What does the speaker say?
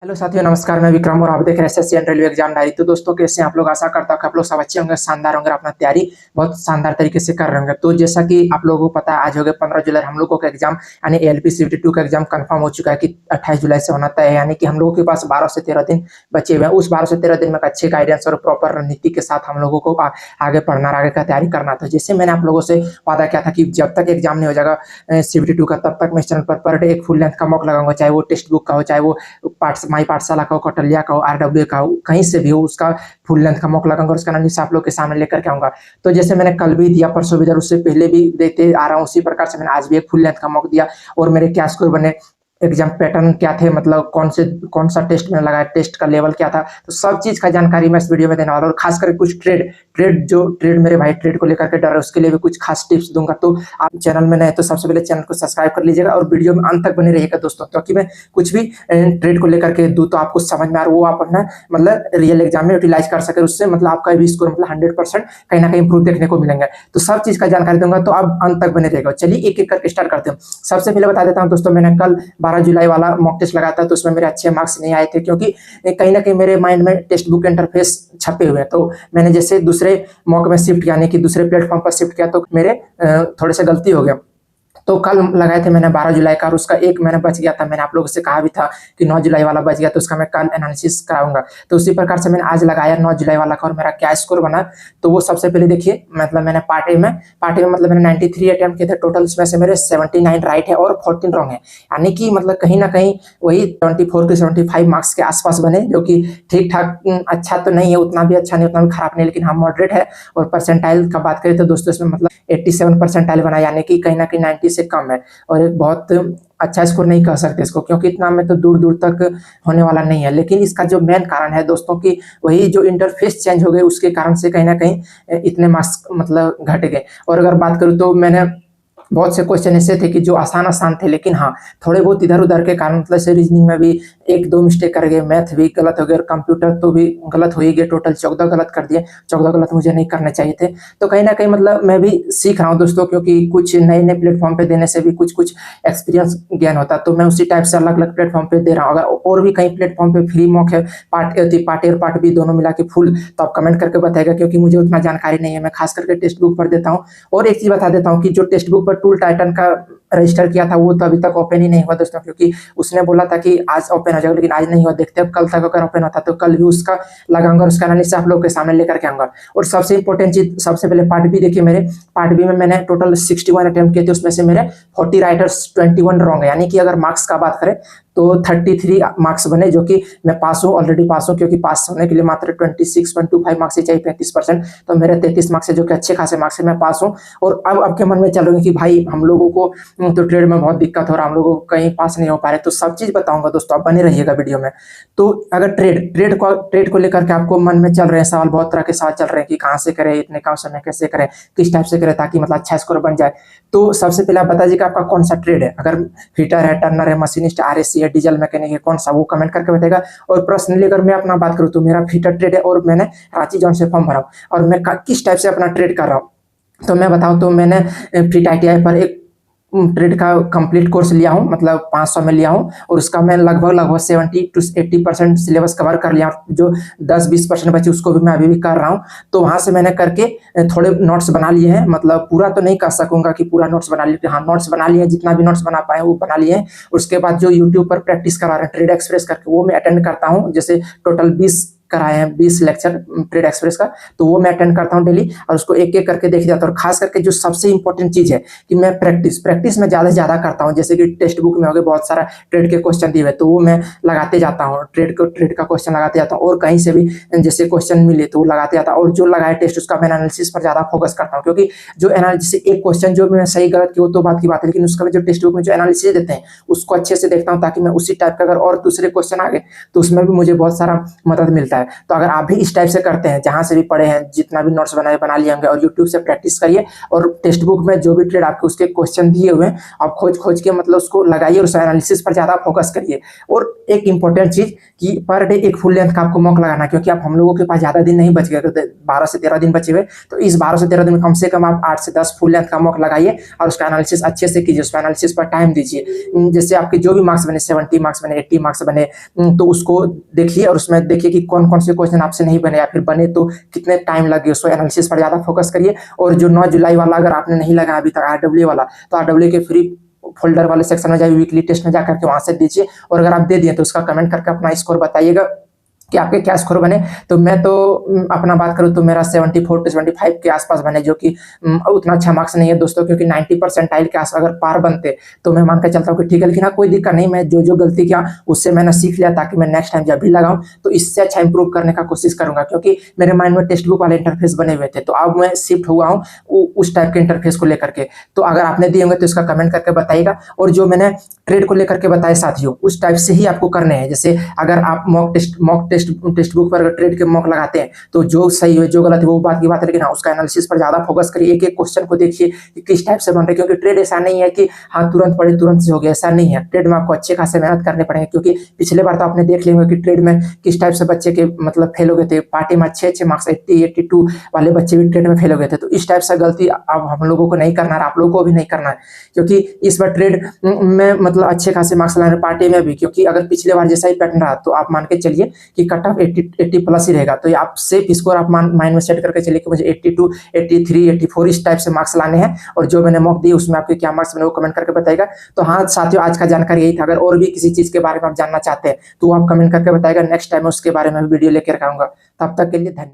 Hello साथियों, नमस्कार। मैं विक्रम और आप देख रहे हैं SSC and railway exam diary. तो दोस्तों, कैसे हैं आप लोग? आशा करता हूं कि आप लोग सब अच्छे होंगे, शानदार होंगे, अपना तैयारी बहुत शानदार तरीके से कर रहे होंगे। तो जैसा कि आप लोगों को पता है, आज हो गया 15 जुलाई, हम लोगों का एग्जाम यानी एएलपी सीटी 2 का एग्जाम कंफर्म हो चुका है कि 28 जुलाई से होना तय है। यानी कि हम लोगों के पास 12 से 13 दिन बचे हुए हैं। उस 12 से 13 दिन में अच्छे गाइडेंस और प्रॉपर रणनीति के साथ हम लोगों को आगे पढ़ना, आगे का तैयारी करना था। जैसे मैंने आप लोगों से वादा किया था कि जब तक एग्जाम नहीं हो जाएगा सीबीटी 2 का, तब तक मैं इस चैनल पर डे एक फुल लेंथ का मॉक लगाऊंगा, चाहे वो टेक्स्ट बुक का हो, चाहे वो माई पाठशाला का हो, कौटल्या का हो, आरडब्ल्यू का हो, कहीं से भी हो, उसका फुल लेंथ का मॉक लगाऊंगा और उसका एनालिसिस आप लोग के सामने लेकर के आऊंगा। तो जैसे मैंने कल भी दिया, परसों भी दिया, उससे पहले भी देते आ रहा हूँ, उसी प्रकार से मैंने आज भी एक फुल लेंथ का मॉक दिया। और मेरे क्या स्कोर बने, एग्जाम पैटर्न क्या थे, मतलब कौन सा टेस्ट में लगाया, टेस्ट का लेवल क्या था, तो सब चीज का जानकारी मैं इस वीडियो में देने वाला हूँ। और खास करके कुछ ट्रेड मेरे भाई ट्रेड को लेकर के डर है, उसके लिए भी कुछ खास टिप्स दूंगा। तो आप चैनल में नए तो सबसे पहले चैनल को सब्सक्राइब कर लीजिएगा और वीडियो में अंत तक बने रहिएगा दोस्तों, क्योंकि मैं कुछ भी ट्रेड को लेकर के दूं तो आपको समझ में आ रहा, वो आप अपना मतलब रियल एग्जाम में यूटिलाइज कर सके, उससे मतलब आपका भी स्कोर मतलब 100% कहीं ना कहीं इंप्रूव देखने को मिलेंगे। तो सब चीज का जानकारी दूंगा, तो आप अंत तक बने रहेगा। चलिए एक एक करके स्टार्ट करते हैं। सबसे पहले बता देता हूं दोस्तों, मैंने कल 12 जुलाई वाला मॉक टेस्ट लगाया था, तो उसमें मेरे अच्छे मार्क्स नहीं आए थे, क्योंकि कहीं ना कहीं मेरे माइंड में टेक्स्ट बुक इंटरफेस छपे हुए हैं। तो मैंने जैसे दूसरे मॉक में शिफ्ट यानी कि दूसरे प्लेटफॉर्म पर शिफ्ट किया, तो मेरे थोड़े से गलती हो गया। तो कल लगाए थे मैंने 12 जुलाई का, और उसका एक मैंने बच गया था। मैंने आप लोगों से कहा भी था कि 9 जुलाई वाला बच गया, तो उसका मैं कल एनालिसिस कराऊंगा। तो उसी प्रकार से मैंने आज लगाया 9 जुलाई वाला का, और मेरा क्या स्कोर बना, तो वो सबसे पहले देखिए। मतलब मैंने पार्ट ए में मतलब मैंने 93 अटेम्प्ट किए थे टोटल, उसमें से मेरे 79 राइट है और 14 रॉन्ग है। यानी कि मतलब कहीं ना कहीं वही 24 से 75 मार्क्स के आसपास बने, जो कि ठीक ठाक, अच्छा तो नहीं है, उतना भी अच्छा नहीं, उतना भी खराब नहीं, लेकिन हाँ मॉडरेट है। और परसेंटाइल का बात करें तो दोस्तों, इसमें मतलब 87 परसेंटाइल बना, यानी कि कहीं ना कहीं 90 से कम है। और एक बहुत अच्छा स्कोर नहीं कह सकते इसको, क्योंकि इतना में तो दूर दूर तक होने वाला नहीं है। लेकिन इसका जो मेन कारण है दोस्तों की, वही जो इंटरफेस चेंज हो गए, उसके कारण से कहीं ना कहीं इतने मार्क्स मतलब घट गए। और अगर बात करूँ तो मैंने बहुत से क्वेश्चन ऐसे थे कि जो आसान आसान थे, लेकिन हाँ थोड़े बहुत इधर उधर के कारण, मतलब से रीजनिंग में भी एक दो मिस्टेक कर गए, मैथ भी गलत हो गया, और कंप्यूटर तो भी गलत हो ही गए। टोटल 14 गलत कर दिए। 14 गलत मुझे नहीं करने चाहिए थे। तो कहीं ना कहीं मतलब मैं भी सीख रहा हूँ दोस्तों, क्योंकि कुछ नए नए प्लेटफॉर्म पे देने से भी कुछ कुछ एक्सपीरियंस ज्ञान होता है। तो मैं उसी टाइप से अलग अलग प्लेटफॉर्म पे दे रहा हूँ। अगर और भी कहीं प्लेटफॉर्म पे फ्री मॉक है, पार्ट ए और पार्ट बी दोनों मिला के फुल, तो आप कमेंट करके बताएगा, क्योंकि मुझे उतना जानकारी नहीं है। मैं खास करके टेक्स्ट बुक पर देता हूँ। और एक चीज बता देता हूँ कि जो टेक्स्ट बुक पर टूल टाइटन का रजिस्टर किया था, वो तो अभी तक ओपन ही नहीं हुआ दोस्तों, क्योंकि उसने बोला था कि आज ओपन हो जाएगा, लेकिन आज नहीं हुआ। देखते हैं कल तक अगर ओपन होता तो कल भी उसका लगाऊंगा, और उसका एनालिसिस आप लोगों के सामने लेकर के आऊंगा। और सबसे इंपॉर्टेंट चीज, सबसे पहले पार्ट बी देखिए। मेरे पार्ट बी में मैंने टोटल 61 अटेम्प्ट किए थे, उसमें से मेरे 40 राइटर्स 21 रॉन्ग है। यानी कि अगर मार्क्स का बात करें तो 33 मार्क्स बने, जो कि मैं पास हूँ, ऑलरेडी पास हूँ, क्योंकि पास होने के लिए मात्र 26.25 मार्क्स ही चाहिए, 35%। तो मेरे 33 मार्क्स है, जो कि अच्छे खासे मार्क्स है, मैं पास हूँ। और अब आपके मन में चल रही है कि भाई हम लोगों को तो ट्रेड में बहुत दिक्कत हो रहा है, हम लोगों को कहीं पास नहीं हो पा रहे। तो सब चीज बताऊंगा दोस्तों, आप बने रहिएगा वीडियो में। तो अगर ट्रेड को लेकर के आपको मन में चल रहे हैं सवाल, बहुत तरह के सवाल चल रहे हैं कि कहाँ से करें, इतने कम समय कैसे करें, किस टाइप से करें ताकि मतलब अच्छा स्कोर बन जाए। तो सबसे पहले आप बताइएगा आपका कौन सा ट्रेड है। अगर फिटर है, टर्नर है, मशीनिस्ट, आरएससी है, डीजल मैकेनिक है, कौन सा, वो कमेंट करके बताएगा। और पर्सनली अगर मैं अपना बात करूँ तो मेरा फिटर ट्रेड है, और मैंने रांची जोन से फॉर्म भरा हूँ। और मैं किस टाइप से अपना ट्रेड कर रहा हूँ, तो मैं बताऊं तो मैंने फिट आईटीआई पर एक ट्रेड का कंप्लीट कोर्स लिया हूँ, मतलब 500 में लिया हूँ। और उसका मैं लगभग 70 से 80% सिलेबस कवर कर लिया हूँ। जो 10-20% बचे, उसको भी मैं अभी भी कर रहा हूँ। तो वहां से मैंने करके थोड़े नोट्स बना लिए हैं। मतलब पूरा तो नहीं कर सकूंगा कि पूरा नोट्स बना लिए, हाँ नोट्स बना लिए, जितना भी नोट्स बना पाए वो बना लिए हैं। उसके बाद जो यूट्यूब पर प्रैक्टिस करा रहे हैं ट्रेड एक्सप्रेस करके, वो मैं अटेंड करता हूँ। जैसे टोटल 20 कराए हैं, 20 लेक्चर ट्रेड एक्सप्रेस का, तो वो मैं अटेंड करता हूँ डेली, और उसको एक एक करके देख जाता हूँ। और खास करके जो सबसे इंपॉर्टेंट चीज है कि मैं प्रैक्टिस में ज्यादा से ज्यादा करता हूँ। जैसे कि टेक्स्ट बुक में हो गए बहुत सारा ट्रेड के क्वेश्चन दिए हुए, तो वो मैं लगाते जाता हूँ, ट्रेड का क्वेश्चन लगाते जाता हूँ। और कहीं से भी जैसे क्वेश्चन मिले तो वो लगाते जाता हूँ। और जो लगाए टेस्ट, उसका मैं एनालिसिस पर ज्यादा फोकस करता हूँ, क्योंकि जो एनालिसिस एक क्वेश्चन जो मैं सही गलत की वो तो बात की बात है, लेकिन उसका जो टेक्स्ट बुक में जो एनालिसिस देते हैं उसको अच्छे से देखता हूँ, ताकि मैं उसी टाइप का अगर और दूसरे क्वेश्चन आ गए तो उसमें भी मुझे बहुत सारा मदद मिलता है। है। तो अगर आप भी इस टाइप से करते हैं, जहाँ से भी पढ़े हैं, जितना भी नोट्स बना लिए होंगे और यूट्यूब से प्रैक्टिस करिए और टेक्स्ट बुक में जो भी ट्रेड आपके उसके क्वेश्चन दिए हुए हैं आप खोज के मतलब उसको लगाइए और उस एनालिसिस पर ज़्यादा फोकस करिए। और एक इंपॉर्टेंट चीज़ कि पर डे एक फुल लेंथ का आपको मॉक लगाना, क्योंकि आप हम लोगों के पास ज़्यादा दिन नहीं बच गए, 12 से 13 दिन बचे हुए, तो इस 12 से 13 दिन में कम से कम आप 8 से 10 फुल लेंथ का मॉक लगाइए और उसका एनालिसिस अच्छे से कीजिए, उसका एनालिसिस पर टाइम दीजिए। जैसे आपके जो भी मार्क्स बने, 70 मार्क्स बने, 80 मार्क्स बने, तो उसको देखिए और उसमें देखिए कि कौन कौन से क्वेश्चन आपसे नहीं बने या फिर बने तो कितने टाइम लगे, उसको एनालिसिस पर ज़्यादा फोकस करिए। और जो 9 जुलाई वाला अगर आपने नहीं लगाया अभी तक RW वाला, तो RW के फ्री फोल्डर वाले सेक्शन में जाइए, वीकली टेस्ट में जाकर के वहां से दीजिए और अगर आप दे दिए तो उसका कमेंट करके अपना स्कोर बताइएगा कि आपके क्या स्कोर बने। तो मैं तो अपना बात करूँ तो मेरा 74 to 75 के आसपास बने, जो कि उतना अच्छा मार्क्स नहीं है दोस्तों, क्योंकि 90 परसेंटाइल के आस अगर पार बनते तो मैं मान कर चलता हूँ कि ठीक है, लेकिन हाँ कोई दिक्कत नहीं, मैं जो गलती किया उससे मैंने सीख लिया, ताकि मैं नेक्स्ट टाइम जब भी लगाऊं तो इससे अच्छा इंप्रूव करने का कोशिश करूंगा, क्योंकि मेरे माइंड में टेक्स्ट बुक वाले इंटरफेस बने हुए थे, तो अब मैं शिफ्ट हुआ हूँ उस टाइप के इंटरफेस को लेकर के। तो अगर आपने दिए होंगे तो इसका कमेंट करके बताइएगा। और जो मैंने ट्रेड को लेकर के बताए साथियों, उस टाइप से ही आपको करने हैं। जैसे अगर आप मॉक टेस्ट बुक पर अगर ट्रेड के मॉक लगाते हैं तो जो सही है जो गलत है वो बात की बात है, लेकिन हाँ उसका एनालिसिस पर ज्यादा फोकस करिए, एक एक क्वेश्चन को देखिए कि किस टाइप से बन रहे हैं, क्योंकि ट्रेड ऐसा नहीं है कि हाँ तुरंत पढ़े तुरंत से हो गया, ऐसा नहीं है। ट्रेड में आपको अच्छे खासे मेहनत करने पड़ेंगे, क्योंकि पिछले बार तो आपने देख लिया होगा कि ट्रेड में किस टाइप से बच्चे के मतलब फेल हो गए थे, पार्टी में अच्छे मार्क्स 80 82 वाले बच्चे भी ट्रेड में फेल हो गए थे। तो इस टाइप से गलती अब हम लोगों को नहीं करना है, आप लोगों को भी नहीं करना है, क्योंकि इस बार ट्रेड में मतलब अच्छे खासे मार्क्स लाने पार्टी में भी, क्योंकि अगर पिछले बार जैसा ही पैटर्न रहा तो आप मान के चलिए कि कट ऑफ 80 प्लस ही रहेगा। तो आप सेफ स्कोर आप माइंड में सेट करके चलिए कि मुझे 82 83 84 इस टाइप से मार्क्स लाने हैं। और जो मैंने मॉक दी उसमें आपके क्या मार्क्स बने वो कमेंट करके बताइएगा। तो हाँ साथियों, आज का जानकारी यही था। अगर और भी किसी चीज के बारे में आप जानना चाहते हैं तो आप कमेंट करके बताइएगा, नेक्स्ट टाइम उसके बारे में वीडियो लेकर आऊंगा। तब तक के लिए धन्यवाद।